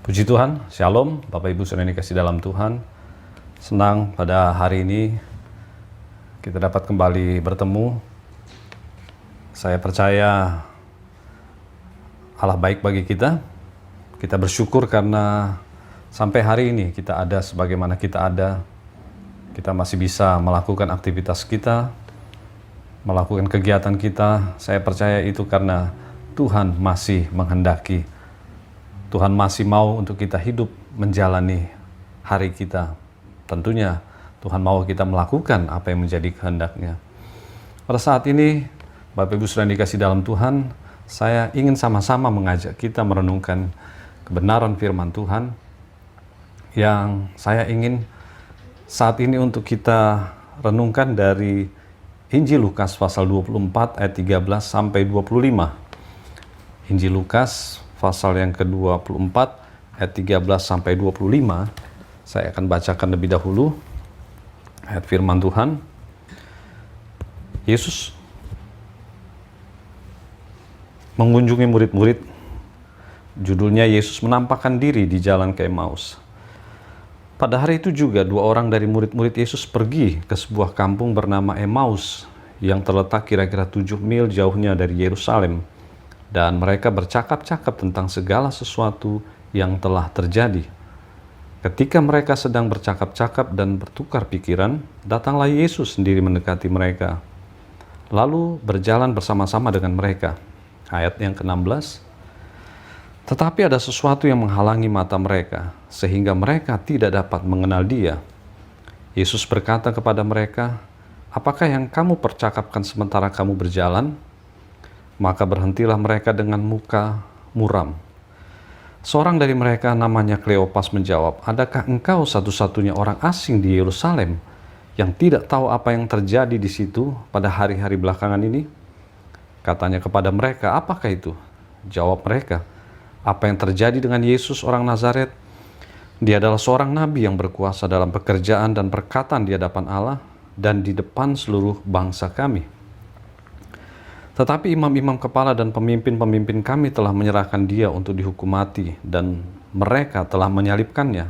Puji Tuhan, Shalom, Bapak Ibu Saudara yang dikasih dalam Tuhan. Senang pada hari ini kita dapat kembali bertemu. Saya percaya Allah baik bagi kita. Kita bersyukur karena sampai hari ini kita ada sebagaimana kita ada. Kita masih bisa melakukan aktivitas kita, melakukan kegiatan kita. Saya percaya itu karena Tuhan masih menghendaki. Tuhan masih mau untuk kita hidup menjalani hari kita. Tentunya Tuhan mau kita melakukan apa yang menjadi kehendak-Nya. Pada saat ini, Bapak Ibu Saudara yang dikasih dalam Tuhan, saya ingin sama-sama mengajak kita merenungkan kebenaran firman Tuhan yang saya ingin saat ini untuk kita renungkan dari Injil Lukas pasal 24 ayat 13 sampai 25. Injil Lukas pasal yang ke-24 ayat 13 sampai 25. Saya akan bacakan lebih dahulu ayat firman Tuhan. Yesus mengunjungi murid-murid. Judulnya Yesus menampakkan diri di jalan ke Emmaus. Pada hari itu juga dua orang dari murid-murid Yesus pergi ke sebuah kampung bernama Emmaus yang terletak kira-kira 7 mil jauhnya dari Yerusalem. Dan mereka bercakap-cakap tentang segala sesuatu yang telah terjadi. Ketika mereka sedang bercakap-cakap dan bertukar pikiran, datanglah Yesus sendiri mendekati mereka, lalu berjalan bersama-sama dengan mereka. Ayat yang ke-16. Tetapi ada sesuatu yang menghalangi mata mereka, sehingga mereka tidak dapat mengenal Dia. Yesus berkata kepada mereka, "Apakah yang kamu percakapkan sementara kamu berjalan?" Maka berhentilah mereka dengan muka muram. Seorang dari mereka namanya Kleopas menjawab, "Adakah engkau satu-satunya orang asing di Yerusalem yang tidak tahu apa yang terjadi di situ pada hari-hari belakangan ini?" Katanya kepada mereka, "Apakah itu?" Jawab mereka, "Apa yang terjadi dengan Yesus orang Nazaret? Dia adalah seorang nabi yang berkuasa dalam pekerjaan dan perkataan di hadapan Allah dan di depan seluruh bangsa kami. Tetapi imam-imam kepala dan pemimpin-pemimpin kami telah menyerahkan Dia untuk dihukum mati, dan mereka telah menyalibkannya.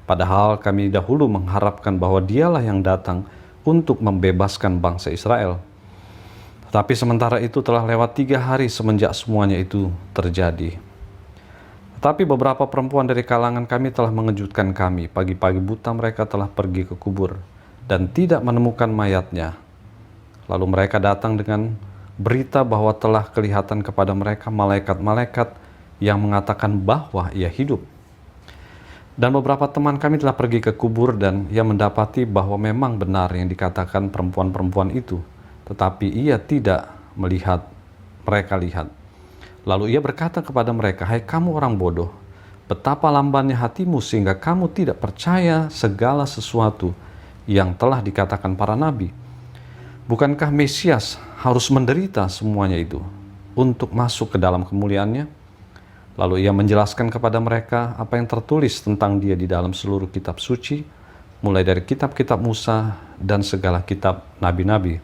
Padahal kami dahulu mengharapkan bahwa Dialah yang datang untuk membebaskan bangsa Israel. Tetapi sementara itu telah lewat 3 hari semenjak semuanya itu terjadi. Tetapi beberapa perempuan dari kalangan kami telah mengejutkan kami. Pagi-pagi buta mereka telah pergi ke kubur dan tidak menemukan mayatnya. Lalu mereka datang dengan berita bahwa telah kelihatan kepada mereka malaikat-malaikat yang mengatakan bahwa ia hidup. Dan beberapa teman kami telah pergi ke kubur dan ia mendapati bahwa memang benar yang dikatakan perempuan-perempuan itu, tetapi ia tidak melihat mereka lihat. Lalu ia berkata kepada mereka, "Hai kamu orang bodoh, betapa lambannya hatimu sehingga kamu tidak percaya segala sesuatu yang telah dikatakan para nabi. Bukankah Mesias harus menderita semuanya itu untuk masuk ke dalam kemuliaannya?" Lalu ia menjelaskan kepada mereka apa yang tertulis tentang Dia di dalam seluruh kitab suci, mulai dari kitab-kitab Musa dan segala kitab nabi-nabi.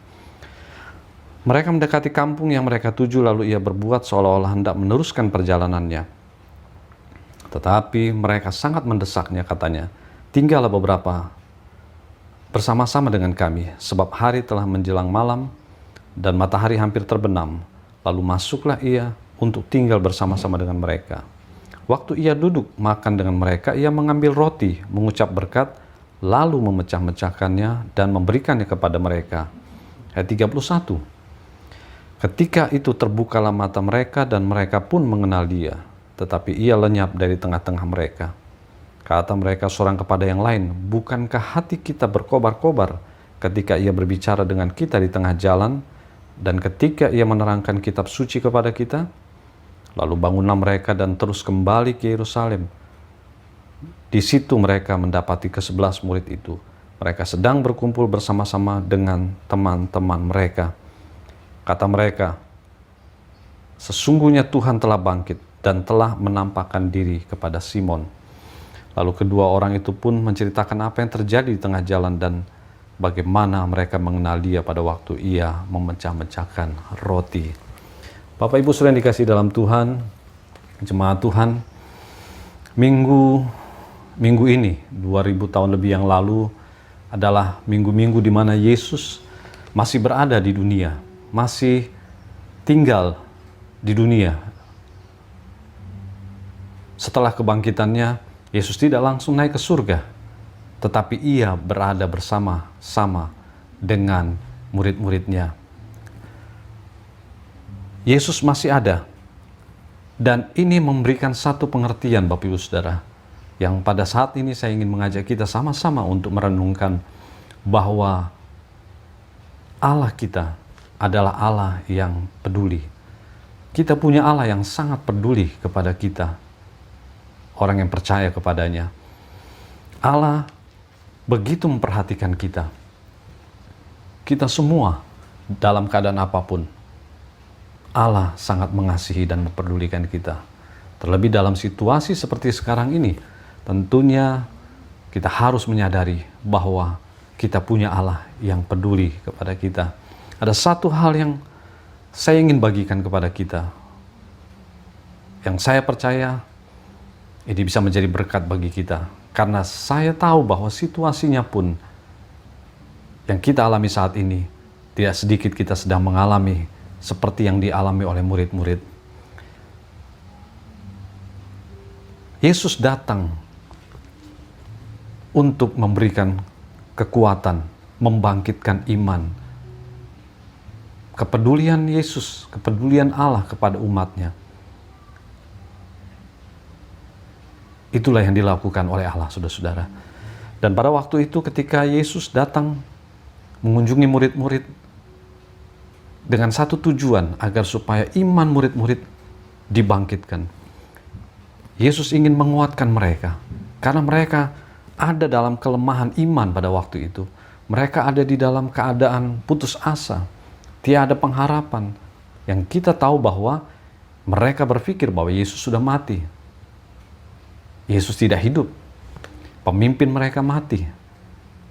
Mereka mendekati kampung yang mereka tuju, lalu ia berbuat seolah-olah hendak meneruskan perjalanannya. Tetapi mereka sangat mendesaknya, katanya, "Tinggallah beberapa bersama-sama dengan kami, sebab hari telah menjelang malam dan matahari hampir terbenam." Lalu masuklah ia untuk tinggal bersama-sama dengan mereka. Waktu ia duduk makan dengan mereka, ia mengambil roti, mengucap berkat, lalu memecah-mecahkannya dan memberikannya kepada mereka. Ayat 31. Ketika itu terbukalah mata mereka dan mereka pun mengenal Dia, tetapi ia lenyap dari tengah-tengah mereka. Kata mereka seorang kepada yang lain, "Bukankah hati kita berkobar-kobar ketika ia berbicara dengan kita di tengah jalan dan ketika ia menerangkan kitab suci kepada kita?" Lalu bangunlah mereka dan terus kembali ke Yerusalem. Di situ mereka mendapati ke-11 murid itu. Mereka sedang berkumpul bersama-sama dengan teman-teman mereka. Kata mereka, "Sesungguhnya Tuhan telah bangkit dan telah menampakkan diri kepada Simon." Lalu kedua orang itu pun menceritakan apa yang terjadi di tengah jalan dan bagaimana mereka mengenal Dia pada waktu ia memecah-mecahkan roti. Bapak Ibu Saudara yang dikasihi dalam Tuhan, jemaat Tuhan, Minggu ini, 2000 tahun lebih yang lalu, adalah minggu-minggu di mana Yesus masih berada di dunia, masih tinggal di dunia. Setelah kebangkitannya, Yesus tidak langsung naik ke surga, tetapi ia berada bersama-sama dengan murid-muridnya. Yesus masih ada, dan ini memberikan satu pengertian, Bapak Ibu Saudara, yang pada saat ini saya ingin mengajak kita sama-sama untuk merenungkan bahwa Allah kita adalah Allah yang peduli. Kita punya Allah yang sangat peduli kepada kita, orang yang percaya kepadanya. Allah begitu memperhatikan kita. Kita semua dalam keadaan apapun, Allah sangat mengasihi dan memperdulikan kita. Terlebih dalam situasi seperti sekarang ini, tentunya kita harus menyadari bahwa kita punya Allah yang peduli kepada kita. Ada satu hal yang saya ingin bagikan kepada kita, yang saya percaya ini bisa menjadi berkat bagi kita. Karena saya tahu bahwa situasinya pun yang kita alami saat ini, tidak sedikit kita sedang mengalami seperti yang dialami oleh murid-murid. Yesus datang untuk memberikan kekuatan, membangkitkan iman. Kepedulian Yesus, kepedulian Allah kepada umatnya. Itulah yang dilakukan oleh Allah, saudara-saudara. Dan pada waktu itu ketika Yesus datang mengunjungi murid-murid dengan satu tujuan, agar supaya iman murid-murid dibangkitkan. Yesus ingin menguatkan mereka, karena mereka ada dalam kelemahan iman pada waktu itu. Mereka ada di dalam keadaan putus asa, tiada pengharapan. Yang kita tahu bahwa mereka berpikir bahwa Yesus sudah mati. Yesus tidak hidup. Pemimpin mereka mati.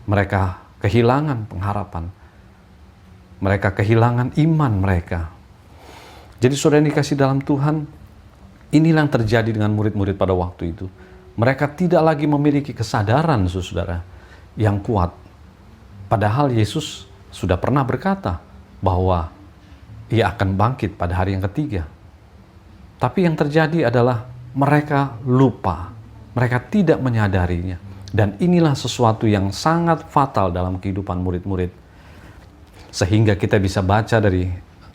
Mereka kehilangan pengharapan. Mereka kehilangan iman mereka. Jadi saudara yang dikasih dalam Tuhan, inilah yang terjadi dengan murid-murid pada waktu itu. Mereka tidak lagi memiliki kesadaran, saudara, yang kuat. Padahal Yesus sudah pernah berkata bahwa ia akan bangkit pada hari yang ketiga. Tapi yang terjadi adalah mereka lupa. Mereka tidak menyadarinya. Dan inilah sesuatu yang sangat fatal dalam kehidupan murid-murid. Sehingga kita bisa baca dari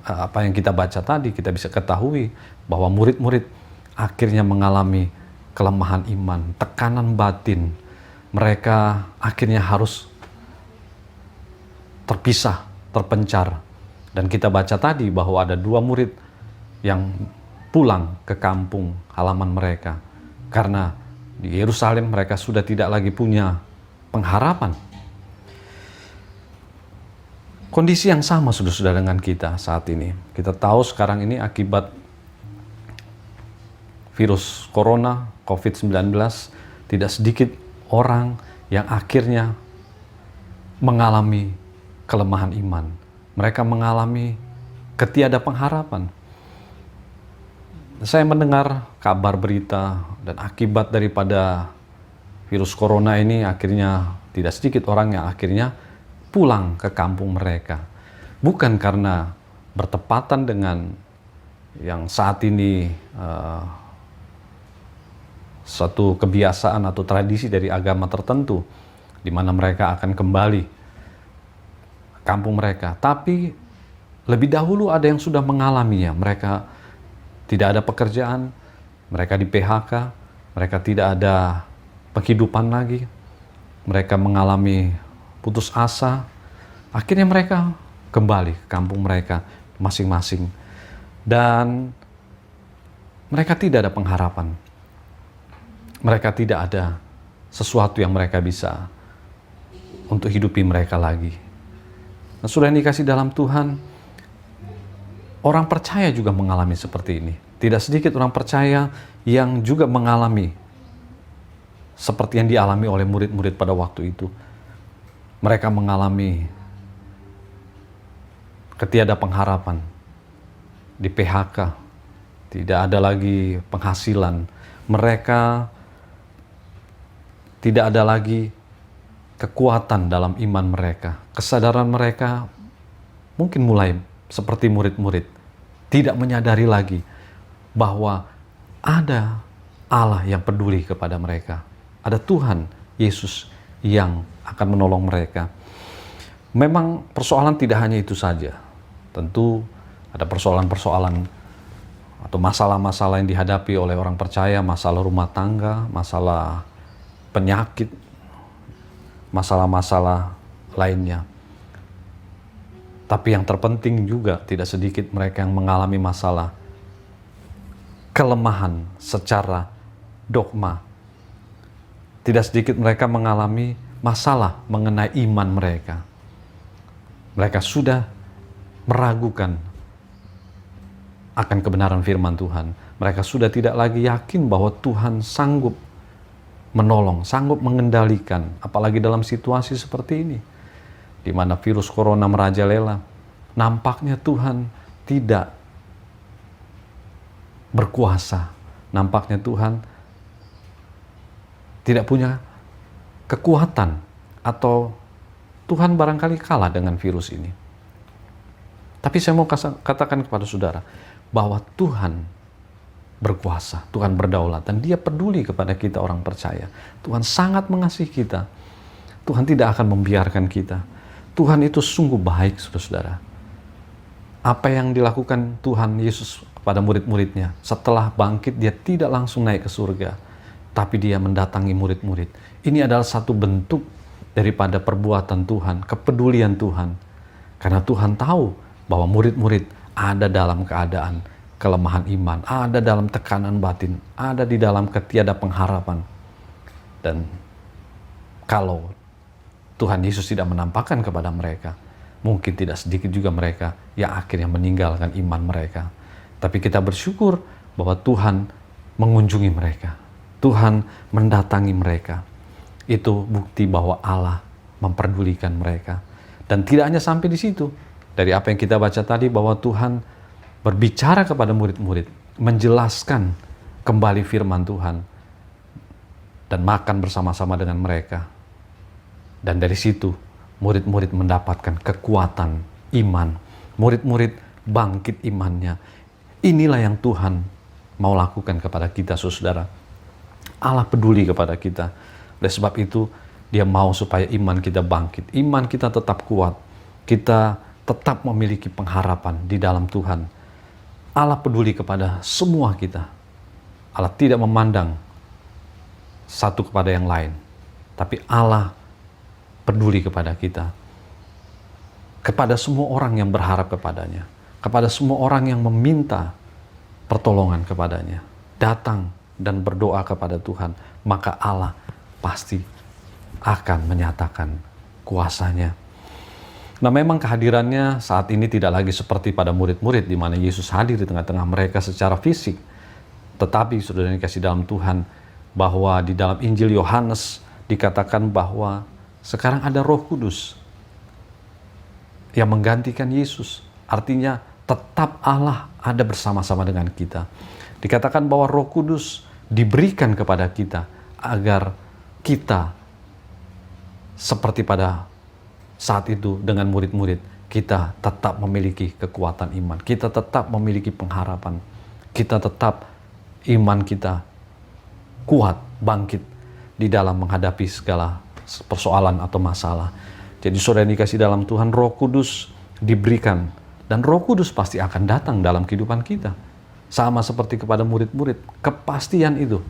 apa yang kita baca tadi, kita bisa ketahui bahwa murid-murid akhirnya mengalami kelemahan iman, tekanan batin. Mereka akhirnya harus terpisah, terpencar. Dan kita baca tadi bahwa ada 2 murid yang pulang ke kampung halaman mereka. Karena di Yerusalem mereka sudah tidak lagi punya pengharapan. Kondisi yang sama sudah dengan kita saat ini. Kita tahu sekarang ini akibat virus corona, COVID-19, tidak sedikit orang yang akhirnya mengalami kelemahan iman. Mereka mengalami ketiada pengharapan. Saya mendengar kabar berita dan akibat daripada virus corona ini akhirnya tidak sedikit orang yang akhirnya pulang ke kampung mereka. Bukan karena bertepatan dengan yang saat ini satu kebiasaan atau tradisi dari agama tertentu di mana mereka akan kembali ke kampung mereka. Tapi lebih dahulu ada yang sudah mengalaminya. Mereka tidak ada pekerjaan, mereka di PHK, mereka tidak ada penghidupan lagi. Mereka mengalami putus asa. Akhirnya mereka kembali ke kampung mereka masing-masing. Dan mereka tidak ada pengharapan. Mereka tidak ada sesuatu yang mereka bisa untuk hidupi mereka lagi. Nah, sudah dikasih dalam Tuhan, orang percaya juga mengalami seperti ini. Tidak sedikit orang percaya yang juga mengalami seperti yang dialami oleh murid-murid pada waktu itu. Mereka mengalami ketiada pengharapan, di PHK, tidak ada lagi penghasilan. Mereka Tidak ada lagi kekuatan dalam iman mereka. Kesadaran mereka mungkin mulai seperti murid-murid, tidak menyadari lagi bahwa ada Allah yang peduli kepada mereka. Ada Tuhan Yesus yang akan menolong mereka. Memang persoalan tidak hanya itu saja. Tentu ada persoalan-persoalan atau masalah-masalah yang dihadapi oleh orang percaya, masalah rumah tangga, masalah penyakit, masalah-masalah lainnya. Tapi yang terpenting juga tidak sedikit mereka yang mengalami masalah kelemahan secara dogma. Tidak sedikit mereka mengalami masalah mengenai iman mereka. Mereka sudah meragukan akan kebenaran firman Tuhan. Mereka sudah tidak lagi yakin bahwa Tuhan sanggup menolong, sanggup mengendalikan, apalagi dalam situasi seperti ini, di mana virus corona merajalela. Nampaknya Tuhan tidak berkuasa. Nampaknya Tuhan tidak punya kekuatan, atau Tuhan barangkali kalah dengan virus ini. Tapi saya mau katakan kepada saudara bahwa Tuhan berkuasa, Tuhan berdaulat, dan Dia peduli kepada kita orang percaya. Tuhan sangat mengasihi kita. Tuhan tidak akan membiarkan kita. Tuhan itu sungguh baik, saudara-saudara. Apa yang dilakukan Tuhan Yesus kepada murid-muridnya, setelah bangkit Dia tidak langsung naik ke surga, tapi Dia mendatangi murid-murid. Ini adalah satu bentuk daripada perbuatan Tuhan, kepedulian Tuhan. Karena Tuhan tahu bahwa murid-murid ada dalam keadaan kelemahan iman, ada dalam tekanan batin, ada di dalam ketiada pengharapan. Dan kalau Tuhan Yesus tidak menampakkan kepada mereka, mungkin tidak sedikit juga mereka yang akhirnya meninggalkan iman mereka. Tapi kita bersyukur bahwa Tuhan mengunjungi mereka. Tuhan mendatangi mereka. Itu bukti bahwa Allah memperdulikan mereka. Dan tidak hanya sampai di situ. Dari apa yang kita baca tadi, bahwa Tuhan berbicara kepada murid-murid, menjelaskan kembali firman Tuhan, dan makan bersama-sama dengan mereka. Dan dari situ, murid-murid mendapatkan kekuatan iman. Murid-murid bangkit imannya. Inilah yang Tuhan mau lakukan kepada kita, saudara. Allah peduli kepada kita. Oleh sebab itu, Dia mau supaya iman kita bangkit. Iman kita tetap kuat. Kita tetap memiliki pengharapan di dalam Tuhan. Allah peduli kepada semua kita. Allah tidak memandang satu kepada yang lain. Tapi Allah peduli kepada kita. Kepada semua orang yang berharap kepadanya. Kepada semua orang yang meminta pertolongan kepadanya. Datang dan berdoa kepada Tuhan. Maka Allah pasti akan menyatakan kuasanya. Nah, memang kehadirannya saat ini tidak lagi seperti pada murid-murid di mana Yesus hadir di tengah-tengah mereka secara fisik. Tetapi saudara yang dikasihi dalam Tuhan, bahwa di dalam Injil Yohanes dikatakan bahwa sekarang ada Roh Kudus yang menggantikan Yesus. Artinya tetap Allah ada bersama-sama dengan kita. Dikatakan bahwa Roh Kudus diberikan kepada kita agar kita seperti pada saat itu dengan murid-murid, kita tetap memiliki kekuatan iman. Kita tetap memiliki pengharapan. Kita tetap iman kita kuat, bangkit di dalam menghadapi segala persoalan atau masalah. Jadi saudara yang dikasihi dalam Tuhan, Roh Kudus diberikan. Dan Roh Kudus pasti akan datang dalam kehidupan kita. Sama seperti kepada murid-murid. Kepastian itu,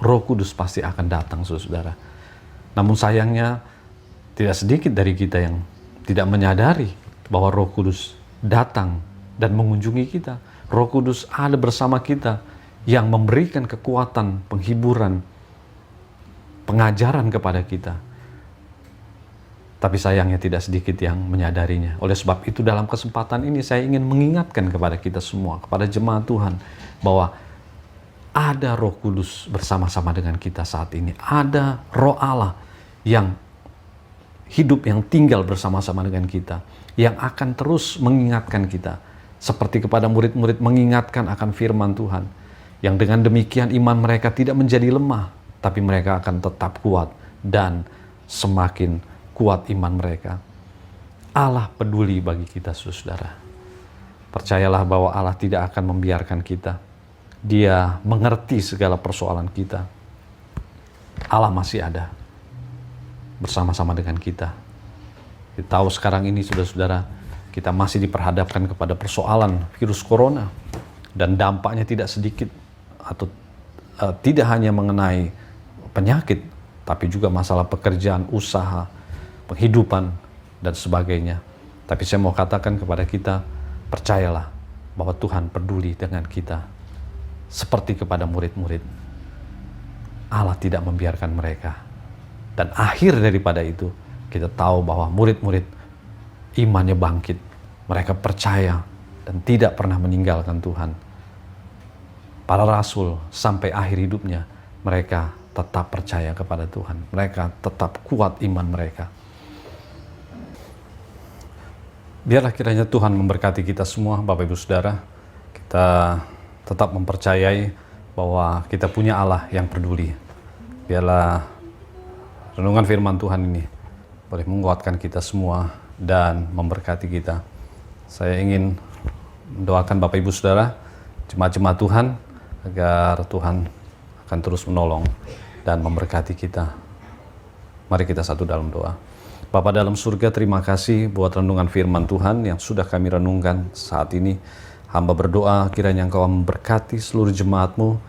Roh Kudus pasti akan datang, saudara. Namun sayangnya, tidak sedikit dari kita yang tidak menyadari bahwa Roh Kudus datang dan mengunjungi kita. Roh Kudus ada bersama kita yang memberikan kekuatan, penghiburan, pengajaran kepada kita. Tapi sayangnya tidak sedikit yang menyadarinya. Oleh sebab itu dalam kesempatan ini saya ingin mengingatkan kepada kita semua, kepada jemaat Tuhan, bahwa ada Roh Kudus bersama-sama dengan kita saat ini. Ada Roh Allah yang hidup, yang tinggal bersama-sama dengan kita, yang akan terus mengingatkan kita, seperti kepada murid-murid mengingatkan akan firman Tuhan, yang dengan demikian iman mereka tidak menjadi lemah, tapi mereka akan tetap kuat dan semakin kuat iman mereka. Allah peduli bagi kita, saudara. Percayalah bahwa Allah tidak akan membiarkan kita. Dia mengerti segala persoalan kita. Allah masih ada bersama-sama dengan kita. Kita tahu sekarang ini, saudara-saudara, kita masih diperhadapkan kepada persoalan virus corona. Dan dampaknya tidak sedikit, atau tidak hanya mengenai penyakit, tapi juga masalah pekerjaan, usaha, penghidupan, dan sebagainya. Tapi saya mau katakan kepada kita, percayalah bahwa Tuhan peduli dengan kita. Seperti kepada murid-murid, Allah tidak membiarkan mereka. Dan akhir daripada itu, kita tahu bahwa murid-murid imannya bangkit. Mereka percaya dan tidak pernah meninggalkan Tuhan. Para rasul sampai akhir hidupnya, mereka tetap percaya kepada Tuhan. Mereka tetap kuat iman mereka. Biarlah kiranya Tuhan memberkati kita semua, Bapak Ibu Saudara. Kita tetap mempercayai bahwa kita punya Allah yang peduli. Biarlah renungan firman Tuhan ini boleh menguatkan kita semua dan memberkati kita. Saya ingin mendoakan Bapak Ibu Saudara, jemaat-jemaat Tuhan, agar Tuhan akan terus menolong dan memberkati kita. Mari kita satu dalam doa. Bapa dalam surga, terima kasih buat renungan firman Tuhan yang sudah kami renungkan saat ini. Hamba berdoa kiranya Engkau memberkati seluruh jemaat-Mu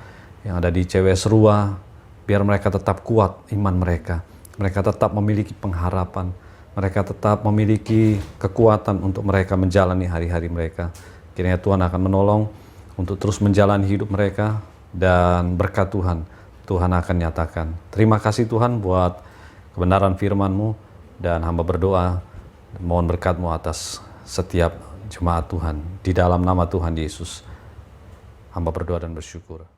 yang ada di CWS Rua, biar mereka tetap kuat iman mereka. Mereka tetap memiliki pengharapan. Mereka tetap memiliki kekuatan untuk mereka menjalani hari-hari mereka. Kiranya Tuhan akan menolong untuk terus menjalani hidup mereka, dan berkat Tuhan akan nyatakan. Terima kasih Tuhan buat kebenaran firman-Mu. Dan hamba berdoa, mohon berkat-Mu atas setiap jemaat Tuhan. Di dalam nama Tuhan Yesus, hamba berdoa dan bersyukur.